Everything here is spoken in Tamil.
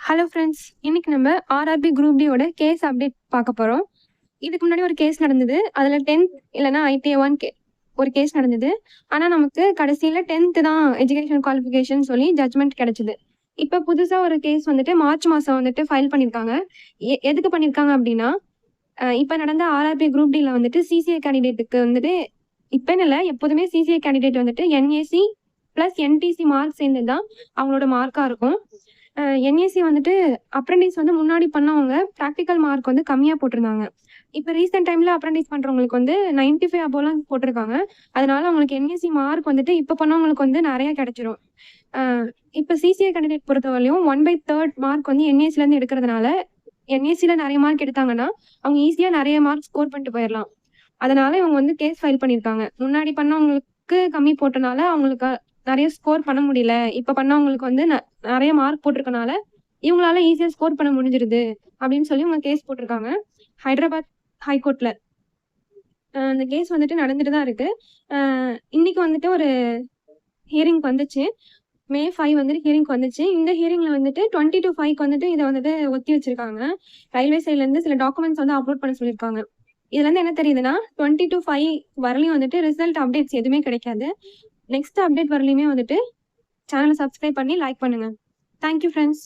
ஹலோ ஃப்ரெண்ட்ஸ், இன்னைக்கு நம்ம ஆர்ஆர்பி குரூப் டியோட கேஸ் அப்டேட் பார்க்க போகிறோம். இதுக்கு முன்னாடி ஒரு கேஸ் நடந்தது. அதில் 10th இல்லைனா ஐடிஏ1 ஒரு கேஸ் நடந்தது. ஆனால் நமக்கு கடைசியில் 10th தான் எஜுகேஷன் குவாலிஃபிகேஷன் சொல்லி ஜட்மெண்ட் கிடைச்சிது. இப்போ புதுசாக ஒரு கேஸ் வந்துட்டு மார்ச் மாதம் வந்துட்டு ஃபைல் பண்ணியிருக்காங்க. எதுக்கு பண்ணியிருக்காங்க அப்படின்னா, இப்போ நடந்த ஆர்ஆர்பி குரூப் டியில் வந்துட்டு சிசிஏ கேண்டிடேட்டுக்கு வந்துட்டு இப்போன்னு இல்லை, எப்போதுமே சிசிஏ கேண்டிடேட் வந்துட்டு என்ஏசி ப்ளஸ் என்டிசி மார்க் சேர்ந்தது தான் அவங்களோட மார்க்காக இருக்கும். என்ஏசி வந்துட்டு அப்ரெண்டிஸ் வந்து முன்னாடி பண்ணவங்க ப்ராக்டிக்கல் மார்க் வந்து கம்மியாக போட்டிருந்தாங்க. இப்போ ரீசெண்ட் டைமில் அப்ரெண்டிஸ் பண்ணுறவங்களுக்கு வந்து 95 அபோலாம் போட்டிருக்காங்க. அதனால அவங்களுக்கு என்ஏசி மார்க் வந்துட்டு இப்போ பண்ணவங்களுக்கு வந்து நிறைய கிடைச்சிரும். இப்போ சிசிஏ கேண்டிடேட் பொறுத்தவரையும் 1/3 மார்க் வந்து என்ஏசிலேருந்து எடுக்கிறதுனால என்ஏசியில் நிறைய மார்க் எடுத்தாங்கன்னா அவங்க ஈஸியாக நிறைய மார்க் ஸ்கோர் பண்ணிட்டு போயிடலாம். அதனால இவங்க வந்து கேஸ் ஃபைல் பண்ணியிருக்காங்க. முன்னாடி பண்ணவங்களுக்கு கம்மி போட்டனால அவங்களுக்கு நிறைய ஸ்கோர் பண்ண முடியல. இப்போ பண்ணவங்களுக்கு வந்து நிறைய மார்க் போட்டிருக்கனால இவங்களால ஈஸியாக ஸ்கோர் பண்ண முடிஞ்சிருது அப்படின்னு சொல்லி இவங்க கேஸ் போட்டிருக்காங்க ஹைதராபாத் ஹைகோர்ட்ல. இந்த கேஸ் வந்துட்டு நடந்துட்டு தான் இருக்கு. இன்னைக்கு வந்துட்டு ஒரு ஹியரிங் வந்துச்சு. May 5 வந்துட்டு ஹியரிங் வந்துச்சு. இந்த ஹியரிங்ல வந்துட்டு 20 to 5 வந்துட்டு இதை வந்துட்டு ஒத்தி வச்சிருக்காங்க. ரயில்வே சைட்ல இருந்து சில டாக்குமெண்ட்ஸ் வந்து அப்லோட் பண்ண சொல்லியிருக்காங்க. இதுல இருந்து என்ன தெரியுதுன்னா 20 to 5 வரலையும் வந்துட்டு ரிசல்ட் அப்டேட்ஸ் எதுவுமே கிடைக்காது. நெக்ஸ்ட் அப்டேட் வரலையுமே வந்துட்டு சேனலை சப்ஸ்கிரைப் பண்ணி லைக் பண்ணுங்க. Thank you friends.